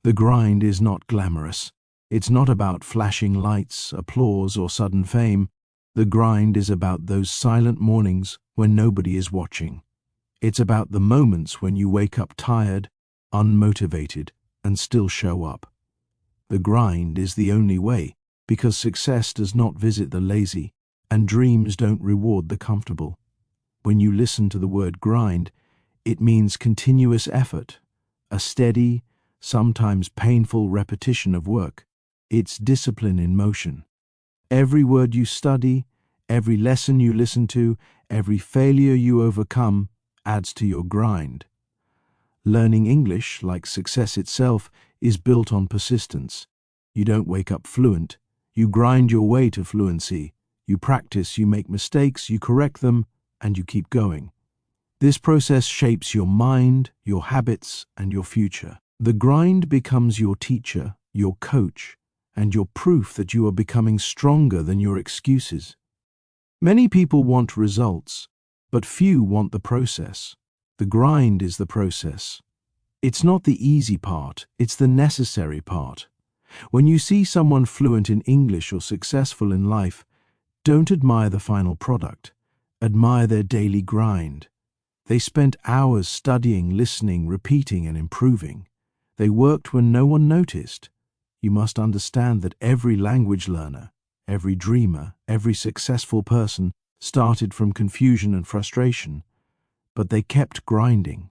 The grind is not glamorous. It's not about flashing lights, applause, or sudden fame. The grind is about those silent mornings when nobody is watching. It's about the moments when you wake up tired, unmotivated, and still show up. The grind is the only way, because success does not visit the lazy, and dreams don't reward the comfortable. When you listen to the word grind, it means continuous effort, a steady, sometimes painful repetition of work. It's discipline in motion. Every word you study, every lesson you listen to, every failure you overcome adds to your grind. Learning English, like success itself, is built on persistence. You don't wake up fluent. You grind your way to fluency. You practice, you make mistakes, you correct them, and you keep going. This process shapes your mind, your habits, and your future. The grind becomes your teacher, your coach, and your proof that you are becoming stronger than your excuses. Many people want results, but few want the process. The grind is the process. It's not the easy part, it's the necessary part. When you see someone fluent in English or successful in life, don't admire the final product. Admire their daily grind. They spent hours studying, listening, repeating, and improving. They worked when no one noticed. You must understand that every language learner, every dreamer, every successful person started from confusion and frustration, but they kept grinding.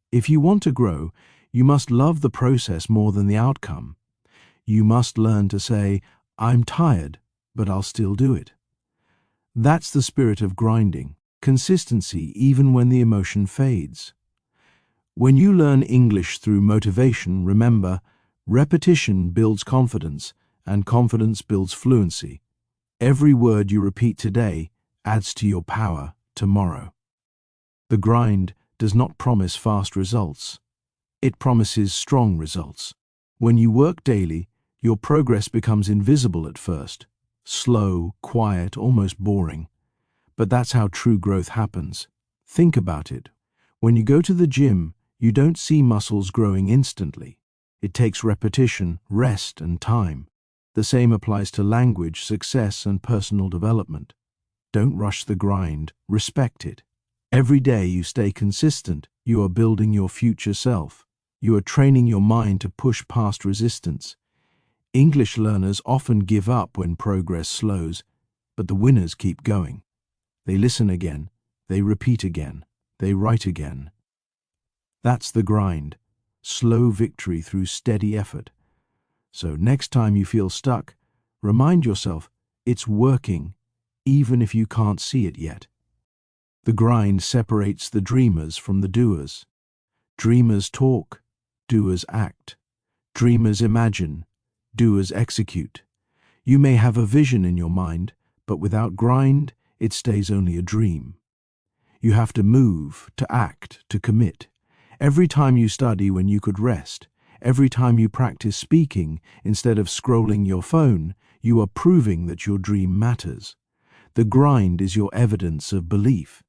If you want to grow, you must love the process more than the outcome. You must learn to say, "I'm tired, but I'll still do it." That's the spirit of grinding, consistency even when the emotion fades. When you learn English through motivation, remember, repetition builds confidence, and confidence builds fluency. Every word you repeat today adds to your power tomorrow. The grind does not promise fast results. It promises strong results. When you work daily, your progress becomes invisible at first, slow, quiet, almost boring. But that's how true growth happens. Think about it. When you go to the gym, you don't see muscles growing instantly. It takes repetition, rest, and time. The same applies to language, success, and personal development. Don't rush the grind, respect it. Every day you stay consistent, you are building your future self. You are training your mind to push past resistance. English learners often give up when progress slows, but the winners keep going. They listen again, they repeat again, they write again. That's the grind, slow victory through steady effort. So next time you feel stuck, remind yourself it's working, even if you can't see it yet. The grind separates the dreamers from the doers. Dreamers talk, doers act. Dreamers imagine, doers execute. You may have a vision in your mind, but without grind, it stays only a dream. You have to move, to act, to commit. Every time you study when you could rest, every time you practice speaking instead of scrolling your phone, you are proving that your dream matters. The grind is your evidence of belief.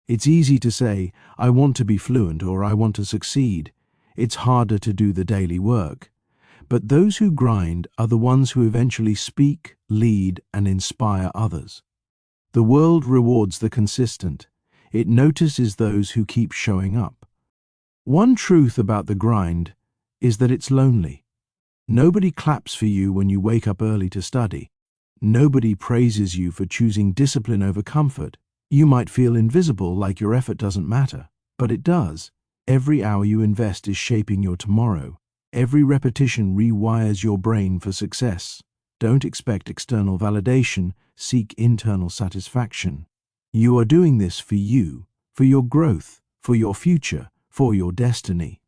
It's easy to say, "I want to be fluent" or "I want to succeed." It's harder to do the daily work. But those who grind are the ones who eventually speak, lead, and inspire others. The world rewards the consistent. It notices those who keep showing up. One truth about the grind is that it's lonely. Nobody claps for you when you wake up early to study. Nobody praises you for choosing discipline over comfort. You might feel invisible, like your effort doesn't matter, but it does. Every hour you invest is shaping your tomorrow. Every repetition rewires your brain for success. Don't expect external validation, seek internal satisfaction. You are doing this for you, for your growth, for your future, for your destiny.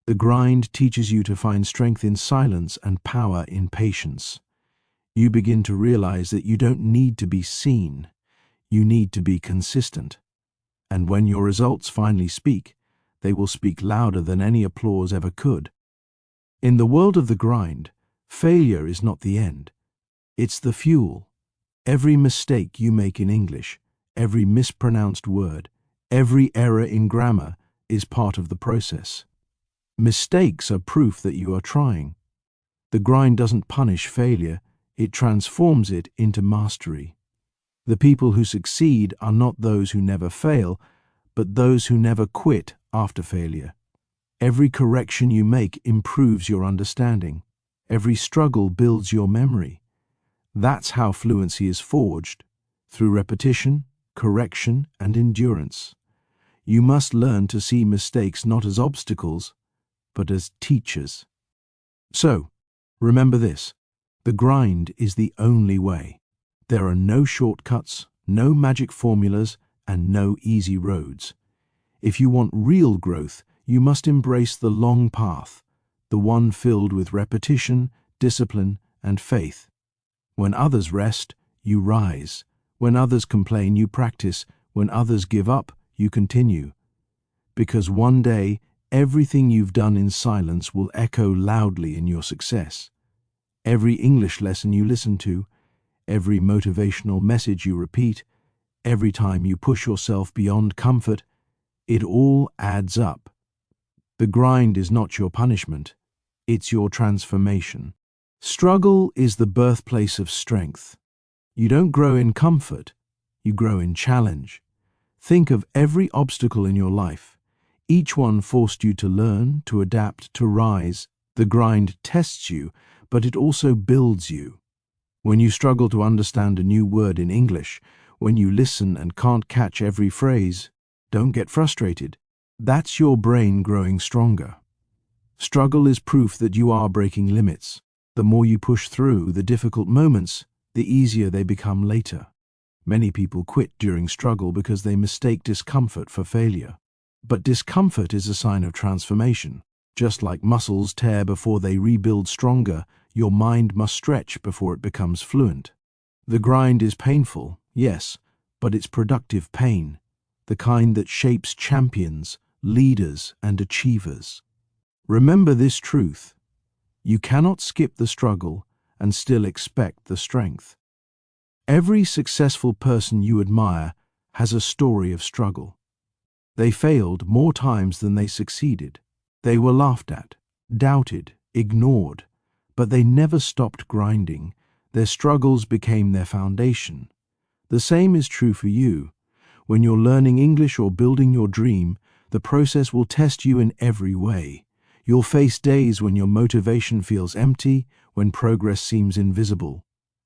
The grind teaches you to find strength in silence and power in patience. You begin to realize that you don't need to be seen. You need to be consistent. And when your results finally speak, they will speak louder than any applause ever could. In the world of the grind, failure is not the end. It's the fuel. Every mistake you make in English, every mispronounced word, every error in grammar is part of the process. Mistakes are proof that you are trying. The grind doesn't punish failure, it transforms it into mastery. The people who succeed are not those who never fail, but those who never quit after failure. Every correction you make improves your understanding. Every struggle builds your memory. That's how fluency is forged, through repetition, correction, and endurance. You must learn to see mistakes not as obstacles, but as teachers. So, remember this: the grind is the only way. There are no shortcuts, no magic formulas, and no easy roads. If you want real growth, you must embrace the long path, the one filled with repetition, discipline, and faith. When others rest, you rise. When others complain, you practice. When others give up, you continue. Because one day, everything you've done in silence will echo loudly in your success. Every English lesson you listen to, every motivational message you repeat, every time you push yourself beyond comfort, it all adds up. The grind is not your punishment, it's your transformation. Struggle is the birthplace of strength. You don't grow in comfort, you grow in challenge. Think of every obstacle in your life. Each one forced you to learn, to adapt, to rise. The grind tests you, but it also builds you. When you struggle to understand a new word in English, when you listen and can't catch every phrase, don't get frustrated. That's your brain growing stronger. Struggle is proof that you are breaking limits. The more you push through the difficult moments, the easier they become later. Many people quit during struggle because they mistake discomfort for failure. But discomfort is a sign of transformation. Just like muscles tear before they rebuild stronger, your mind must stretch before it becomes fluent. The grind is painful, yes, but it's productive pain, the kind that shapes champions, leaders, and achievers. Remember this truth: you cannot skip the struggle and still expect the strength. Every successful person you admire has a story of struggle. They failed more times than they succeeded. They were laughed at, doubted, ignored, but they never stopped grinding. Their struggles became their foundation. The same is true for you. When you're learning English or building your dream, the process will test you in every way. You'll face days when your motivation feels empty, when progress seems invisible.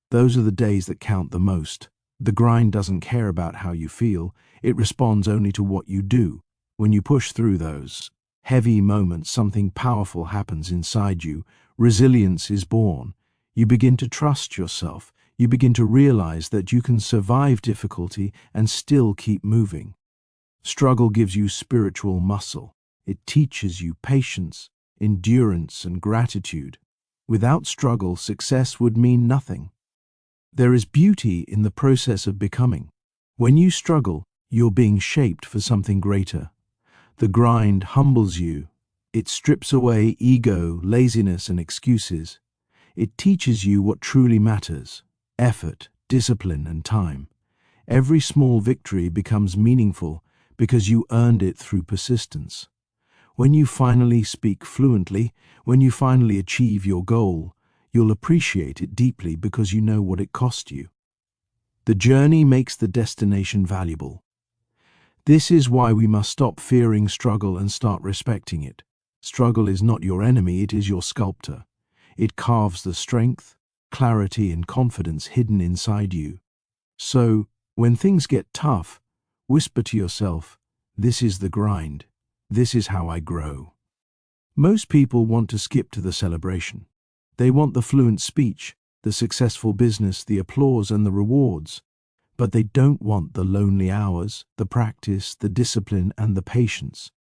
Those are the days that count the most. The grind doesn't care about how you feel, it responds only to what you do. When you push through those heavy moments, something powerful happens inside you. Resilience is born. You begin to trust yourself. You begin to realize that you can survive difficulty and still keep moving. Struggle gives you spiritual muscle. It teaches you patience, endurance, and gratitude. Without struggle, success would mean nothing. There is beauty in the process of becoming. When you struggle, you're being shaped for something greater. The grind humbles you. It strips away ego, laziness, and excuses. It teaches you what truly matters: effort, discipline, and time. Every small victory becomes meaningful because you earned it through persistence. When you finally speak fluently, when you finally achieve your goal, you'll appreciate it deeply because you know what it cost you. The journey makes the destination valuable. This is why we must stop fearing struggle and start respecting it. Struggle is not your enemy, it is your sculptor. It carves the strength, clarity, and confidence hidden inside you. So, when things get tough, whisper to yourself, "This is the grind. This is how I grow." Most people want to skip to the celebration. They want the fluent speech, the successful business, the applause, and the rewards. But they don't want the lonely hours, the practice, the discipline, and the patience.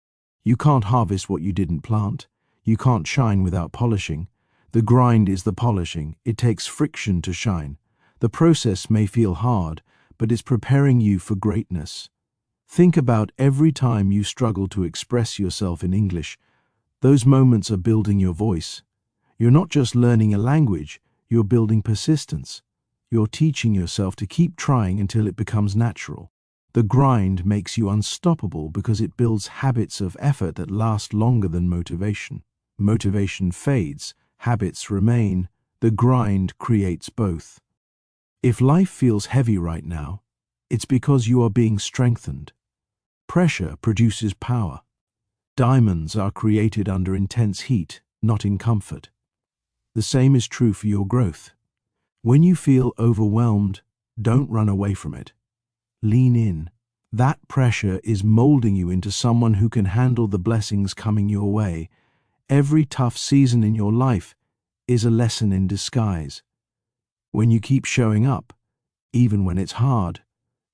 You can't harvest what you didn't plant. You can't shine without polishing. The grind is the polishing. It takes friction to shine. The process may feel hard, but it's preparing you for greatness. Think about every time you struggle to express yourself in English. Those moments are building your voice. You're not just learning a language, you're building persistence. You're teaching yourself to keep trying until it becomes natural. The grind makes you unstoppable because it builds habits of effort that last longer than motivation. Motivation fades, habits remain, the grind creates both. If life feels heavy right now, it's because you are being strengthened. Pressure produces power. Diamonds are created under intense heat, not in comfort. The same is true for your growth. When you feel overwhelmed, don't run away from it. Lean in. That pressure is molding you into someone who can handle the blessings coming your way. Every tough season in your life is a lesson in disguise. When you keep showing up, even when it's hard,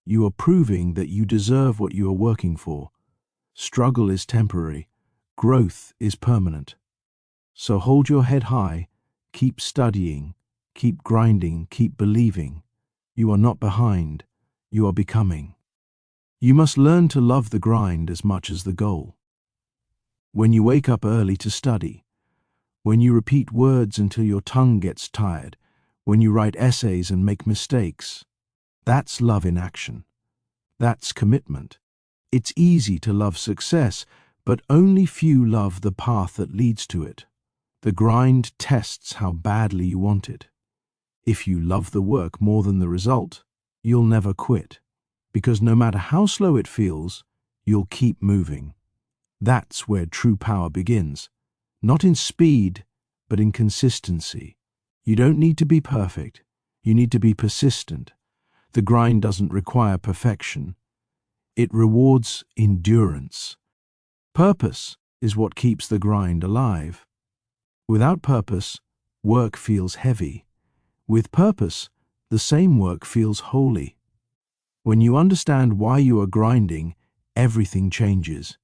you are proving that you deserve what you are working for. Struggle is temporary. Growth is permanent. So hold your head high, keep studying, keep grinding, keep believing. You are not behind, you are becoming. You must learn to love the grind as much as the goal. When you wake up early to study, when you repeat words until your tongue gets tired, when you write essays and make mistakes, that's love in action. That's commitment. It's easy to love success, but only few love the path that leads to it. The grind tests how badly you want it. If you love the work more than the result, you'll never quit, because no matter how slow it feels, you'll keep moving. That's where true power begins, not in speed, but in consistency. You don't need to be perfect, you need to be persistent. The grind doesn't require perfection. It rewards endurance. Purpose is what keeps the grind alive. Without purpose, work feels heavy. With purpose, the same work feels holy. When you understand why you are grinding, everything changes.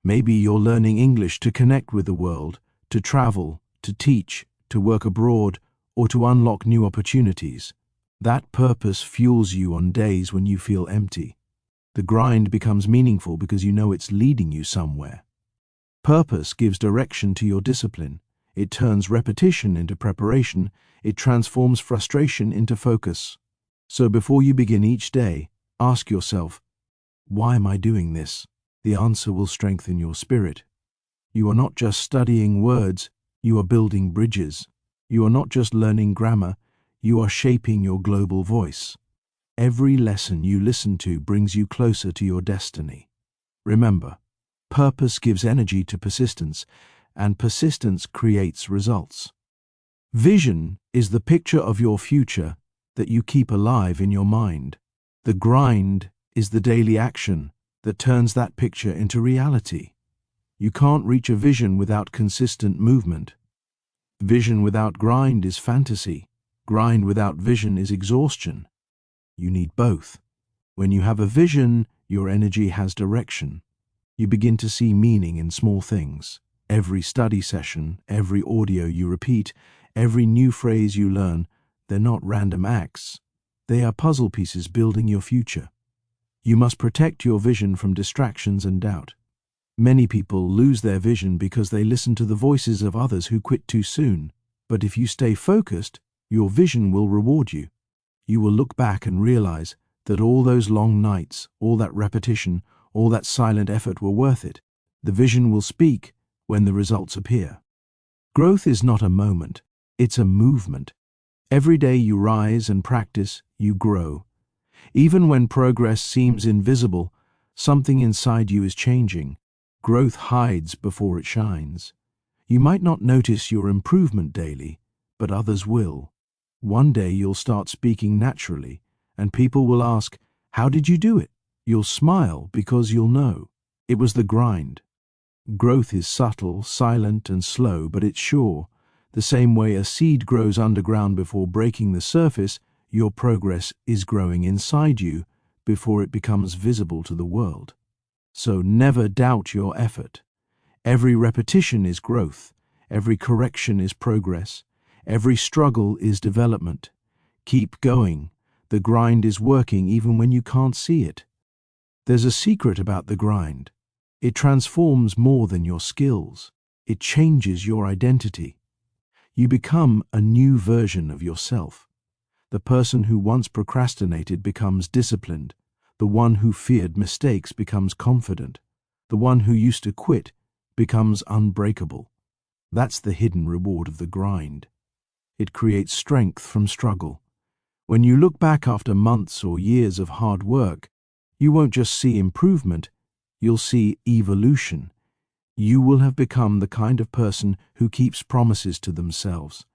Maybe you're learning English to connect with the world, to travel, to teach, to work abroad, or to unlock new opportunities. That purpose fuels you on days when you feel empty. The grind becomes meaningful because you know it's leading you somewhere. Purpose gives direction to your discipline. It turns repetition into preparation. It transforms frustration into focus. So before you begin each day, ask yourself, why am I doing this? The answer will strengthen your spirit. You are not just studying words, you are building bridges. You are not just learning grammar, you are shaping your global voice. Every lesson you listen to brings you closer to your destiny. Remember, purpose gives energy to persistence, and persistence creates results. Vision is the picture of your future that you keep alive in your mind. The grind is the daily action that turns that picture into reality. You can't reach a vision without consistent movement. Vision without grind is fantasy. Grind without vision is exhaustion. You need both. When you have a vision, your energy has direction. You begin to see meaning in small things. Every study session, every audio you repeat, every new phrase you learn, they're not random acts. They are puzzle pieces building your future. You must protect your vision from distractions and doubt. Many people lose their vision because they listen to the voices of others who quit too soon. But if you stay focused, your vision will reward you. You will look back and realize that all those long nights, all that repetition, all that silent effort were worth it. The vision will speak when the results appear. Growth is not a moment, it's a movement. Every day you rise and practice, you grow. Even when progress seems invisible, something inside you is changing. Growth hides before it shines. You might not notice your improvement daily, but others will. One day you'll start speaking naturally, and people will ask, "How did you do it?" You'll smile because you'll know. It was the grind. Growth is subtle, silent, and slow, but it's sure. The same way a seed grows underground before breaking the surface, your progress is growing inside you before it becomes visible to the world. So never doubt your effort. Every repetition is growth. Every correction is progress. Every struggle is development. Keep going. The grind is working even when you can't see it. There's a secret about the grind. It transforms more than your skills. It changes your identity. You become a new version of yourself. The person who once procrastinated becomes disciplined. The one who feared mistakes becomes confident. The one who used to quit becomes unbreakable. That's the hidden reward of the grind. It creates strength from struggle. When you look back after months or years of hard work, you won't just see improvement, you'll see evolution. You will have become the kind of person who keeps promises to themselves.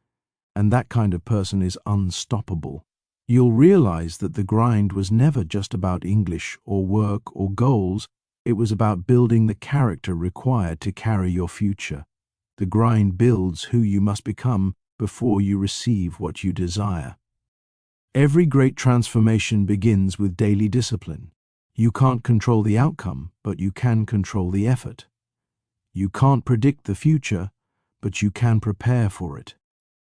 And that kind of person is unstoppable. You'll realize that the grind was never just about English or work or goals. It was about building the character required to carry your future. The grind builds who you must become before you receive what you desire. Every great transformation begins with daily discipline. You can't control the outcome, but you can control the effort. You can't predict the future, but you can prepare for it.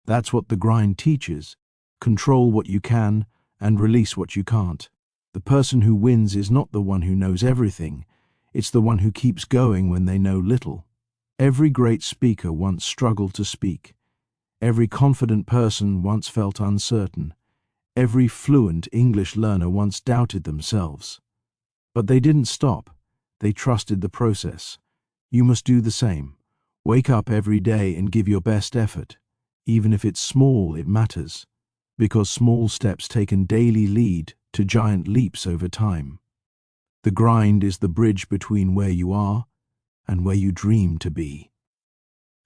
That's what the grind teaches. Control what you can and release what you can't. The person who wins is not the one who knows everything. It's the one who keeps going when they know little. Every great speaker once struggled to speak. Every confident person once felt uncertain. Every fluent English learner once doubted themselves. But they didn't stop. They trusted the process. You must do the same. Wake up every day and give your best effort. Even if it's small, it matters. Because small steps taken daily lead to giant leaps over time. The grind is the bridge between where you are and where you dream to be.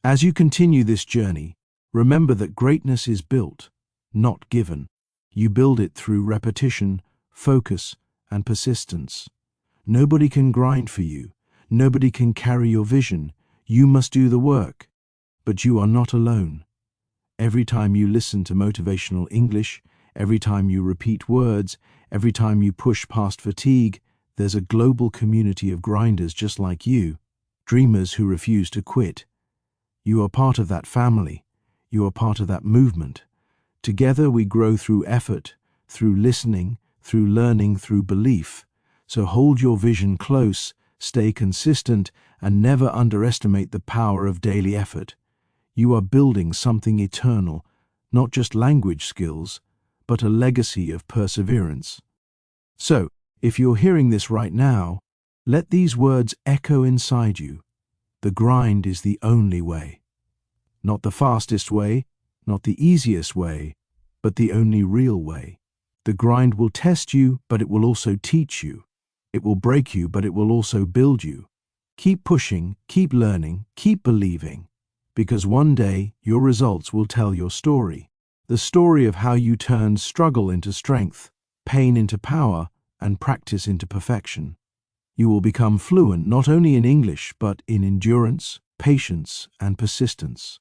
As you continue this journey, remember that greatness is built, not given. You build it through repetition, focus, and persistence. Nobody can grind for you. Nobody can carry your vision. You must do the work. But you are not alone. Every time you listen to motivational English, every time you repeat words, every time you push past fatigue, there's a global community of grinders just like you, dreamers who refuse to quit. You are part of that family. You are part of that movement. Together we grow through effort, through listening, through learning, through belief. So hold your vision close, stay consistent, and never underestimate the power of daily effort. You are building something eternal, not just language skills, but a legacy of perseverance. So, if you're hearing this right now, let these words echo inside you. The grind is the only way. Not the fastest way, not the easiest way, but the only real way. The grind will test you, but it will also teach you. It will break you, but it will also build you. Keep pushing, keep learning, keep believing. Because one day your results will tell your story. The story of how you turned struggle into strength, pain into power, and practice into perfection. You will become fluent not only in English, but in endurance, patience, and persistence.